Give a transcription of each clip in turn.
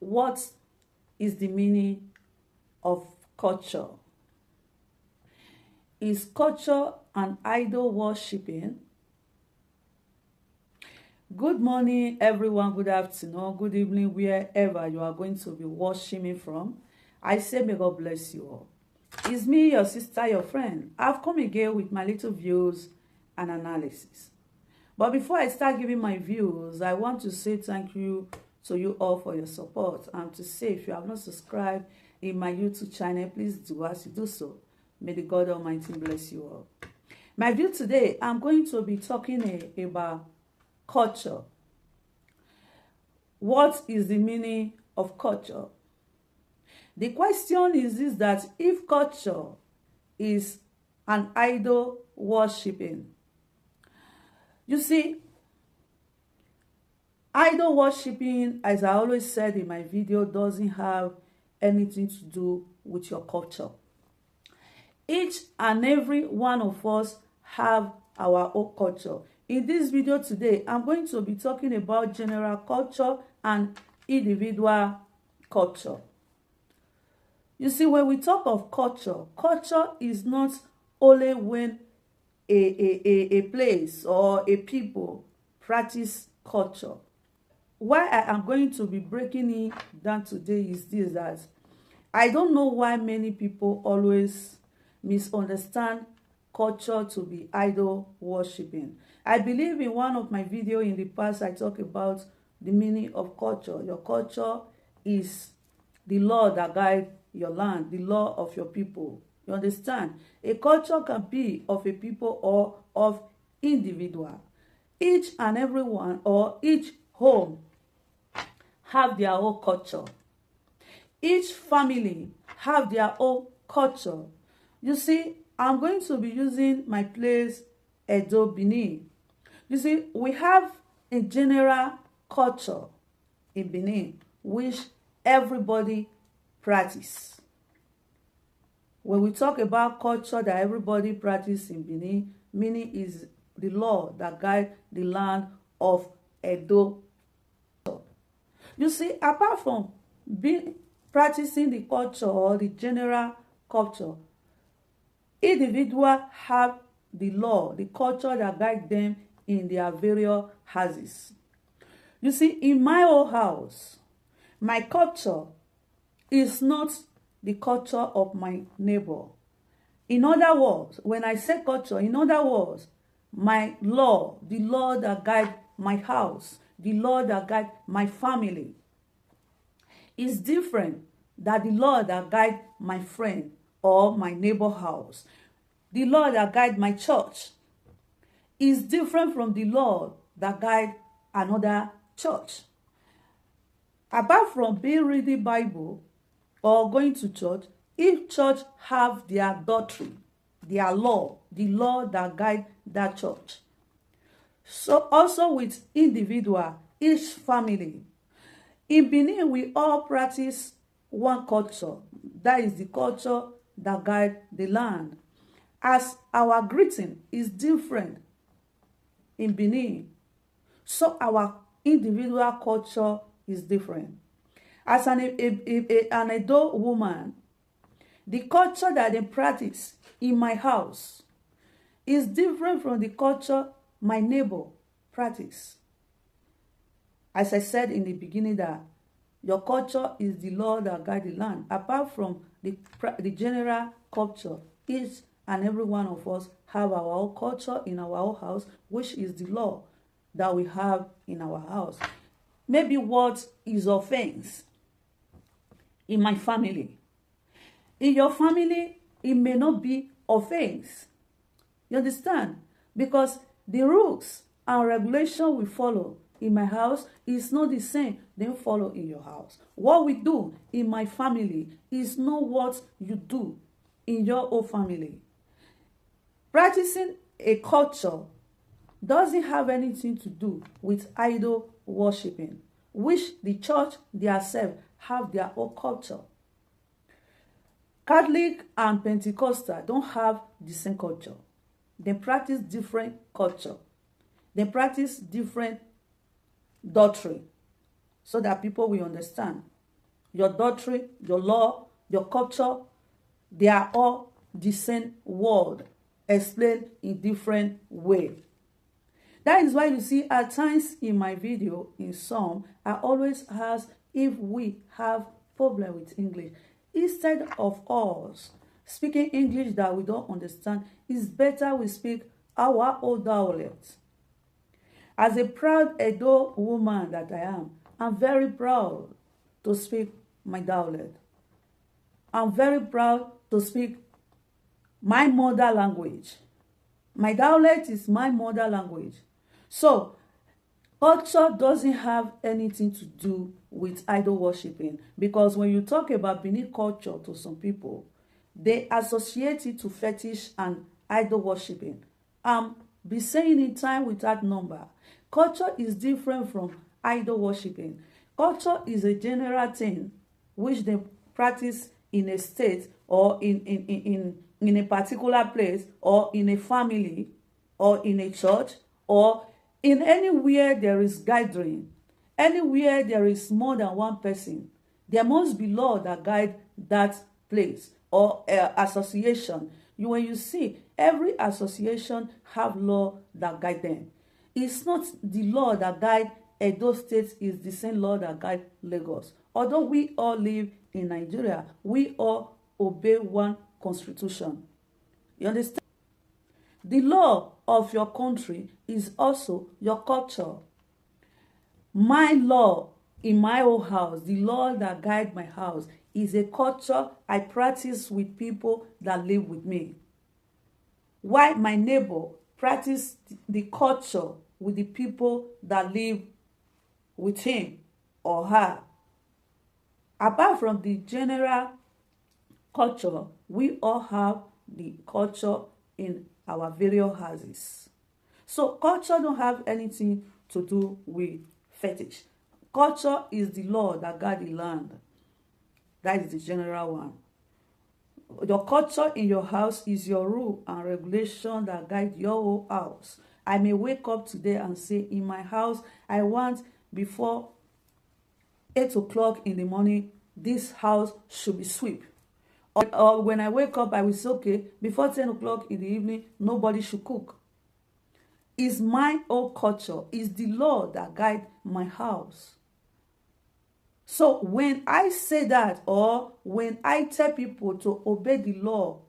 What is the meaning of culture? Is culture an idol worshipping? Good morning, everyone. Good afternoon, good evening, wherever you are going to be watching me from. I say may God bless you all. It's me, your sister, your friend. I've come again with my little views and analysis. But before I start giving my views, I want to say thank you to you all for your support, and to say if you have not subscribed in my YouTube channel, please do as you do so. May the God Almighty bless you all. My view today, I'm going to be talking about culture. What is the meaning of culture? The question is this, that if culture is an idol worshipping, you see, idol worshipping, as I always said in my video, doesn't have anything to do with your culture. Each and every one of us have our own culture. In this video today, I'm going to be talking about general culture and individual culture. You see, when we talk of culture, culture is not only when a place or a people practice culture. Why I am going to be breaking it down today is this, that I don't know why many people always misunderstand culture to be idol worshipping. I believe in one of my videos in the past, I talk about the meaning of culture. Your culture is the law that guides your land, the law of your people. You understand? A culture can be of a people or of individual. Each and every one or each home have their own culture. Each family have their own culture. You see, I'm going to be using my place, Edo, Benin. You see, we have a general culture in Benin, which everybody practice. When we talk about culture that everybody practice in Benin, meaning is the law that guide the land of Edo. You see, apart from practicing the culture or the general culture, individuals have the law, the culture that guide them in their various houses. You see, in my own house, my culture is not the culture of my neighbor. In other words, when I say culture, in other words, my law, the law that guide my house, the law that guide my family, is different than the law that guide my friend or my neighbor house. The law that guide my church is different from the law that guide another church. Apart from being reading Bible or going to church, each church have their doctrine, their law, the law that guide that church. So also with individual, each family. In Benin, we all practice one culture. That is the culture that guide the land. As our greeting is different in Benin, so our individual culture is different. As an adult woman, the culture that they practice in my house is different from the culture my neighbor practice. As I said in the beginning, that your culture is the law that guides the land. Apart from the general culture, each and every one of us have our own culture in our own house, which is the law that we have in our house. Maybe what is offense in my family. In your family, it may not be offense. You understand? Because the rules and regulation we follow in my house is not the same they follow in your house. What we do in my family is not what you do in your own family. Practicing a culture doesn't have anything to do with idol worshipping, which the church themselves have their own culture. Catholic and Pentecostal don't have the same culture. They practice different culture. They practice different doctrine so that people will understand. your doctrine, your law, your culture, they are all the same word explained in different way. That is why you see at times in my video, in some, I always ask if we have problem with English. Instead of us speaking English that we don't understand, it's better we speak our own dialect. As a proud Edo woman that I am, I'm very proud to speak my dialect. I'm very proud to speak my mother language. My dialect is my mother language. So, culture doesn't have anything to do with idol worshiping, because when you talk about Benin culture to some people, they associate it to fetish and idol worshiping. Be saying in time without number. Culture is different from idol worshiping. Culture is a general thing which they practice in a state or in a particular place or in a family or in a church or in anywhere there is gathering. Anywhere there is more than one person, there must be law that guide that place or association. When you see every association have law that guide them. It's not the law that guide Edo State is the same law that guide Lagos. Although we all live in Nigeria, we all obey one constitution. You understand? The law of your country is also your culture. My law in my own house, the law that guide my house, is a culture I practice with people that live with me. While my neighbor practice the culture with the people that live with him or her. Apart from the general culture, we all have the culture in our various houses. So culture don't have anything to do with fetish. Culture is the law that guide the land. That is the general one. Your culture in your house is your rule and regulation that guide your whole house. I may wake up today and say, in my house, I want before 8 o'clock in the morning, this house should be swept. Or when I wake up, I will say, okay, before 10 o'clock in the evening, nobody should cook. It's my own culture. It's the law that guide my house. So when I say that, or when I tell people to obey the law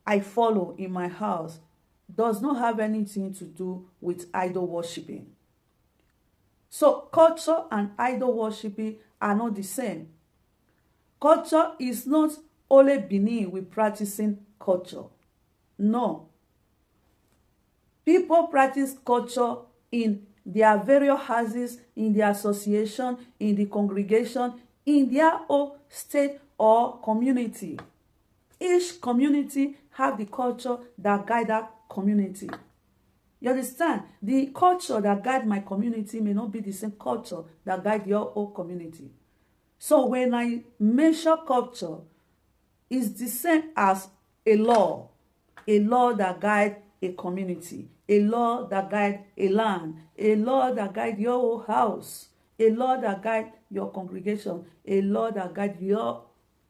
I follow in my house, does not have anything to do with idol worshiping. So culture and idol worshiping are not the same. Culture is not only Benin with practicing culture. No. People practice culture in their various houses, in their association, in the congregation, in their own state or community. Each community have the culture that guide that community. You understand? The culture that guide my community may not be the same culture that guide your own community. So when I mention culture, it's the same as a law that guide a community, a law that guide a land, a law that guide your whole house, a law that guide your congregation, a law that guide your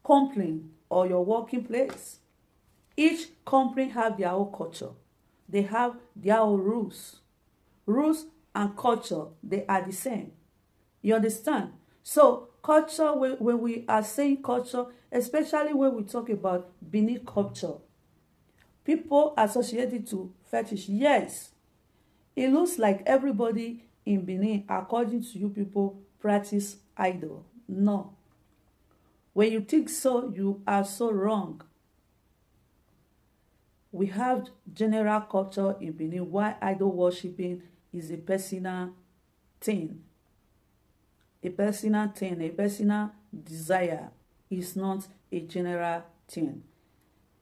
company or your working place. Each company have their own culture. They have their own rules. Rules and culture, they are the same. You understand? So culture, when we are saying culture, especially when we talk about Benin culture, people associate it to fetish. Yes, it looks like everybody in Benin, according to you people, practice idol. No. When you think so, you are so wrong. We have general culture in Benin, why idol worshiping is a personal thing. A personal thing, a personal desire is not a general thing.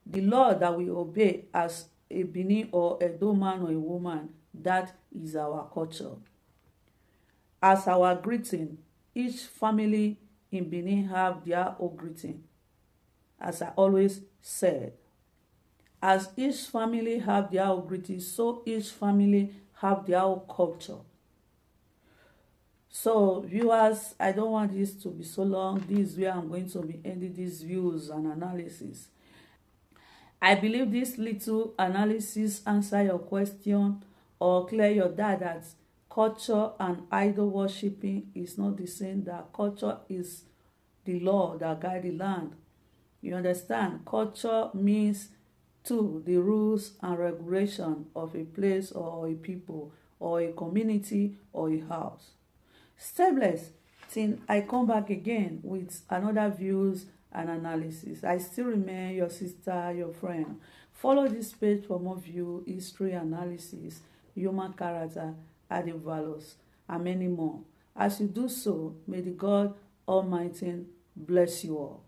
The law that we obey as a Benin or a Edo man or a woman, that is our culture. As our greeting, each family in Benin have their own greeting. As I always said, as each family have their own greeting, so each family have their own culture. So viewers, I don't want this to be so long. This is where I'm going to be ending these views and analysis. I believe this little analysis answer your question or clear your doubt that culture and idol worshiping is not the same. That culture is the law that guide the land. You understand? Culture means to the rules and regulation of a place or a people or a community or a house. Stay blessed till I come back again with another views and analysis. I still remain your sister, your friend. Follow this page for more view, history, analysis, human character, added values, and many more. As you do so, may the God Almighty bless you all.